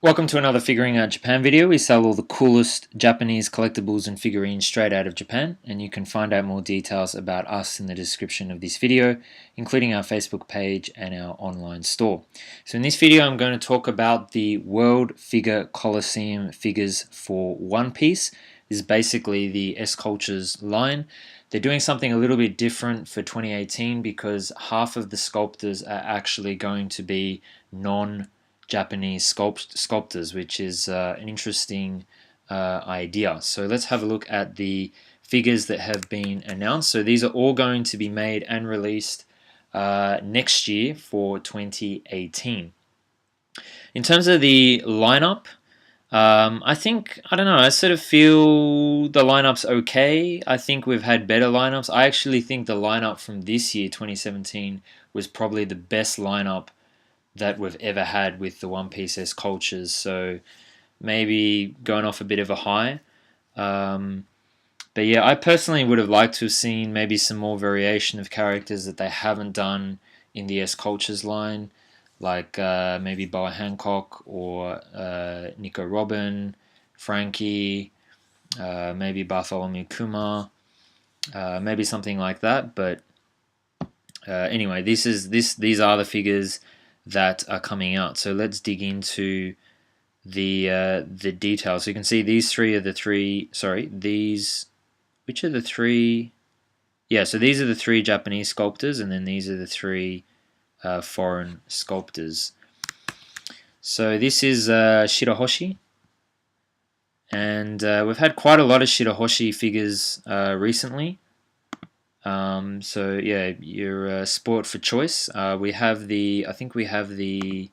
Welcome to another Figuring Out Japan video. We sell all the coolest Japanese collectibles and figurines straight out of Japan, and you can find out more details about us in the description of this video, including our Facebook page and our online store. So in this video I'm going to talk about the World Figure Colosseum figures for One Piece. This is basically the S Cultures line. They're doing something a little bit different for 2018 because half of the sculptors are actually going to be non-Japanese sculptors, which is an interesting idea. So let's have a look at the figures that have been announced. So these are all going to be made and released next year for 2018. In terms of the lineup, I don't know, I sort of feel the lineup's okay. I think we've had better lineups. I actually think the lineup from this year, 2017, was probably the best lineup that we've ever had with the One Piece S Cultures. So maybe going off a bit of a high. But yeah, I personally would have liked to have seen maybe some more variation of characters that they haven't done in the S Cultures line, like maybe Boa Hancock or Nico Robin, Frankie, maybe Bartholomew Kumar, maybe something like that. But anyway, these are the figures that are coming out. So let's dig into the details. So you can see these three are the three. Sorry, these. Which are the three? Yeah, so these are the three Japanese sculptors, and then these are the three foreign sculptors. So this is Shirahoshi, and we've had quite a lot of Shirahoshi figures recently. So yeah, your sport for choice. We have the, I think we have the,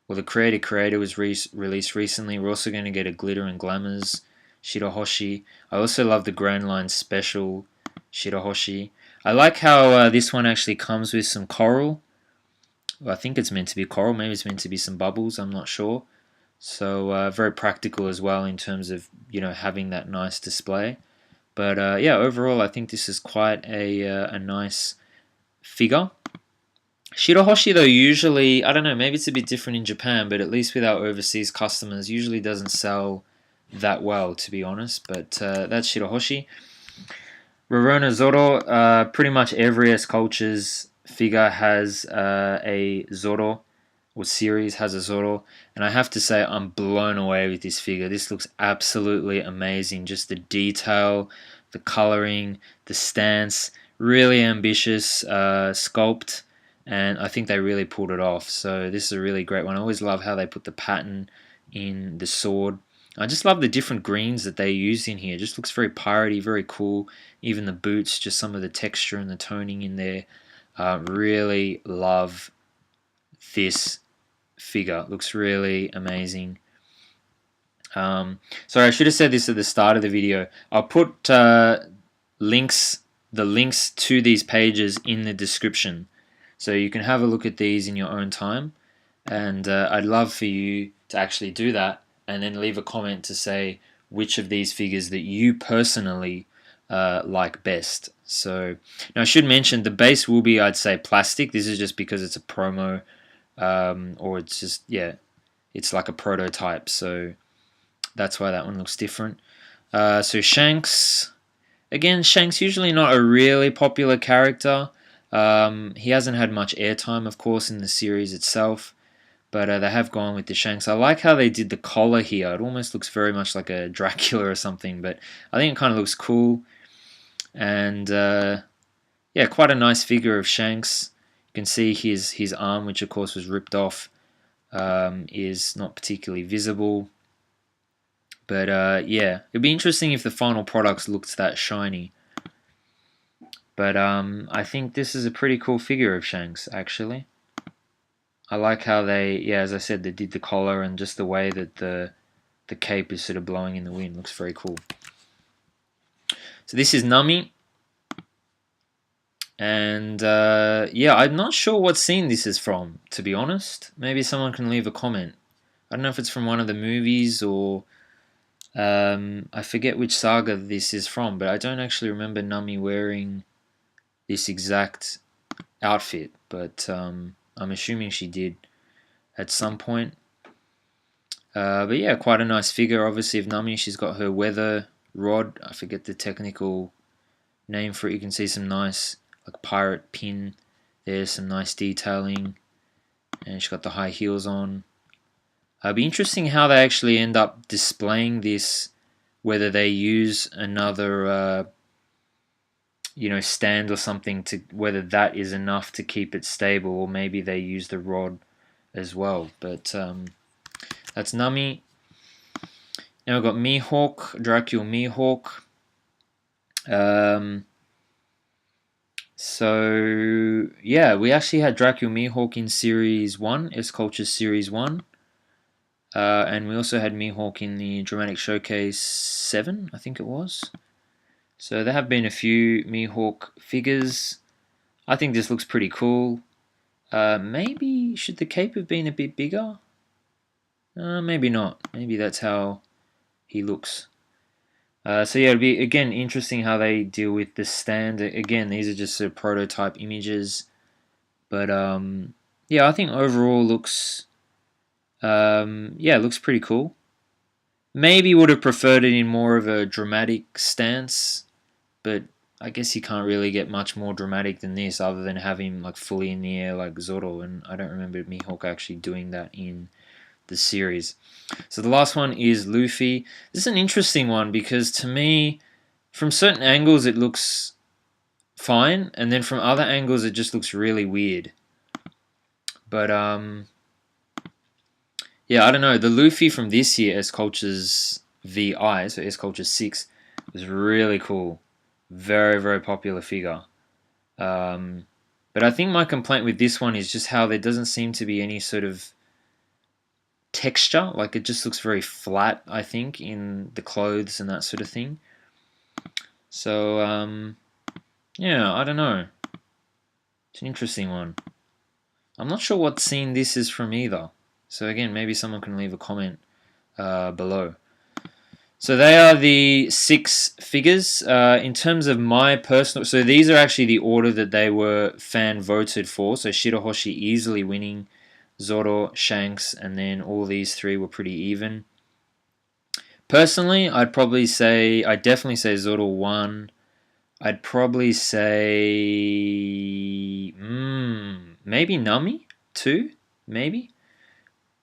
well, the Creator was released recently. We're also going to get a Glitter and Glamours Shirahoshi. I also love the Grand Line Special Shirahoshi. I like how this one actually comes with some coral. Well, I think it's meant to be coral. Maybe it's meant to be some bubbles. I'm not sure. So very practical as well in terms of having that nice display. But yeah, overall, I think this is quite a nice figure. Shirahoshi, though, usually, I don't know, maybe it's a bit different in Japan, but at least with our overseas customers, usually doesn't sell that well, to be honest. But that's Shirahoshi. Rorona Zoro, pretty much every S Cultures figure has a Zoro, or series has a Zoro, and I have to say I'm blown away with this figure. This looks absolutely amazing. Just the detail, the coloring, the stance, really ambitious sculpt, and I think they really pulled it off. So this is a really great one. I always love how they put the pattern in the sword. I just love the different greens that they used in here. It just looks very piratey, very cool. Even the boots, just some of the texture and the toning in there. Really love this figure. Looks really amazing. Sorry, I should have said this at the start of the video. I'll put the links to these pages in the description, so you can have a look at these in your own time. And I'd love for you to actually do that, and then leave a comment to say which of these figures that you personally like best. So now I should mention the base will be, I'd say, plastic. This is just because it's a promo, or it's just, yeah, it's like a prototype. So that's why that one looks different. So Shanks, again, Shanks usually not a really popular character. He hasn't had much airtime, of course, in the series itself, but they have gone with the Shanks. I like how they did the collar here. It almost looks very much like a Dracula or something, but I think it kind of looks cool. And yeah, quite a nice figure of Shanks. You can see his arm, which of course was ripped off, is not particularly visible. But yeah, it'd be interesting if the final products looked that shiny. But I think this is a pretty cool figure of Shanks, actually. I like how they, yeah, as I said, they did the collar and just the way that the cape is sort of blowing in the wind. Looks very cool. So this is Nami. And yeah, I'm not sure what scene this is from, to be honest. Maybe someone can leave a comment. I don't know if it's from one of the movies or I forget which saga this is from, but I don't actually remember Nami wearing this exact outfit, but I'm assuming she did at some point. But yeah, quite a nice figure, obviously, of Nami. She's got her weather rod. I forget the technical name for it. You can see some nice like pirate pin. There's some nice detailing. And she's got the high heels on. It'd be interesting how they actually end up displaying this, whether they use another stand or something, to whether that is enough to keep it stable, or maybe they use the rod as well. But that's Nami. Now we've got Mihawk, Dracula Mihawk. So yeah, we actually had Dracula Mihawk in Series 1, S Culture Series 1. And we also had Mihawk in the Dramatic Showcase 7, I think it was. So there have been a few Mihawk figures. I think this looks pretty cool. Maybe should the cape have been a bit bigger? Maybe not. Maybe that's how he looks. So yeah, it'll be again interesting how they deal with the stand. Again, these are just sort of prototype images, but yeah, I think overall looks looks pretty cool. Maybe would have preferred it in more of a dramatic stance, but I guess you can't really get much more dramatic than this, other than have him like fully in the air like Zoro, and I don't remember Mihawk actually doing that in the series. So the last one is Luffy. This is an interesting one because to me, from certain angles it looks fine, and then from other angles it just looks really weird. But yeah, I don't know. The Luffy from this year, S Culture's VI, so S Culture 6, was really cool. Very, very popular figure. But I think my complaint with this one is just how there doesn't seem to be any sort of texture. Like, it just looks very flat, I think, in the clothes and that sort of thing. So, yeah, I don't know. It's an interesting one. I'm not sure what scene this is from either. So again, maybe someone can leave a comment below. So they are the 6 figures. In terms of my personal... So these are actually the order that they were fan voted for. So Shirahoshi easily winning, Zoro, Shanks, and then all these 3 were pretty even. Personally, I'd definitely say Zoro 1. I'd probably say... maybe Nami 2? Maybe?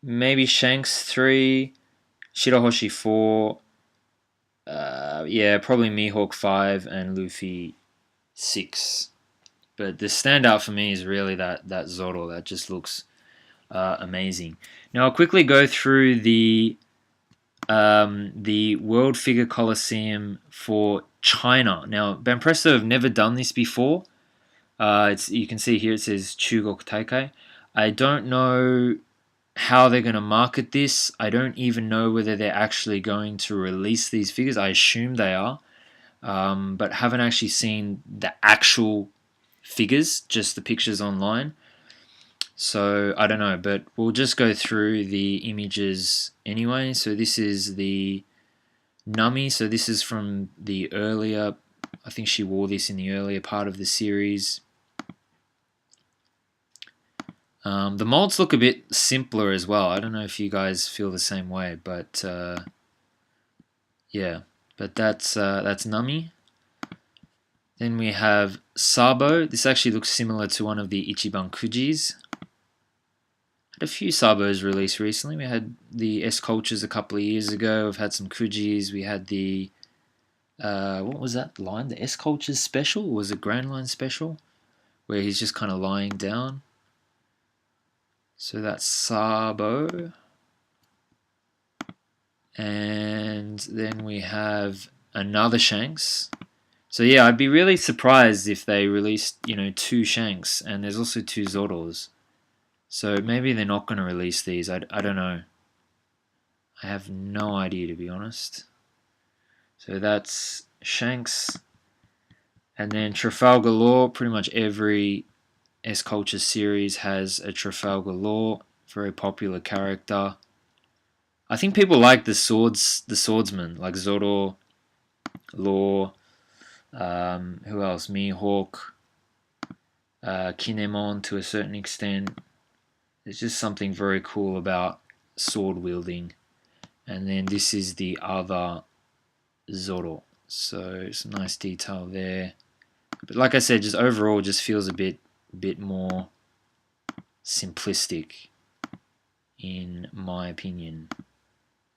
Maybe Shanks 3, Shirahoshi 4, yeah, probably Mihawk 5, and Luffy 6. But the standout for me is really that Zoro. That just looks amazing. Now I'll quickly go through the World Figure Colosseum for China. Now Banpresto have never done this before. You can see here it says Chugok Taikai. I don't know how they're going to market this. I don't even know whether they're actually going to release these figures. I assume they are, but haven't actually seen the actual figures, just the pictures online. So I don't know, but we'll just go through the images anyway. So this is the Nami. So this is from the earlier, I think she wore this in the earlier part of the series. The molds look a bit simpler as well. I don't know if you guys feel the same way, but yeah. But that's Nami. Then we have Sabo. This actually looks similar to one of the Ichiban Kujis. Had a few Sabos released recently. We had the S Cultures a couple of years ago. We've had some Kujis. We had the what was that line? The S Cultures special? Or was it Grand Line special? Where he's just kind of lying down. So that's Sabo. And then we have another Shanks. So yeah, I'd be really surprised if they released, 2 Shanks, and there's also 2 Zoros. So maybe they're not going to release these. I don't know. I have no idea, to be honest. So that's Shanks. And then Trafalgar Law. Pretty much every S Culture series has a Trafalgar Law. Very popular character. I think people like the swordsman, like Zoro, Law, who else? Mihawk, Kinemon to a certain extent. There's just something very cool about sword wielding. and then this is the other Zoro. So some nice detail there. But like I said, just overall, just feels a bit more simplistic, in my opinion,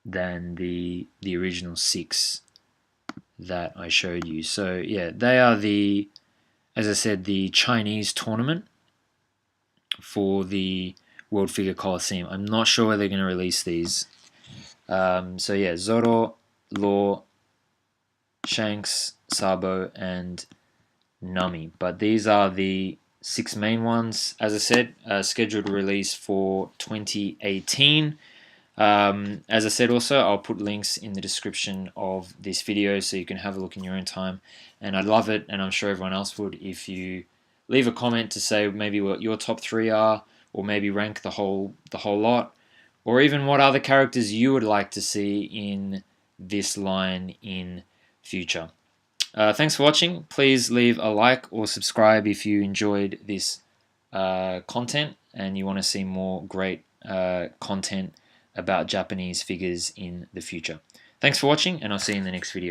than the original 6 that I showed you. So yeah, they are the, as I said, the Chinese tournament for the World Figure Colosseum. I'm not sure where they're going to release these. So yeah, Zoro, Law, Shanks, Sabo, and Nami. But these are the 6 main ones. As I said, scheduled release for 2018. As I said also, I'll put links in the description of this video so you can have a look in your own time. And I'd love it, and I'm sure everyone else would, if you leave a comment to say maybe what your top 3 are, or maybe rank the whole lot, or even what other characters you would like to see in this line in future. Thanks for watching. Please leave a like or subscribe if you enjoyed this content and you want to see more great content about Japanese figures in the future. Thanks for watching, and I'll see you in the next video.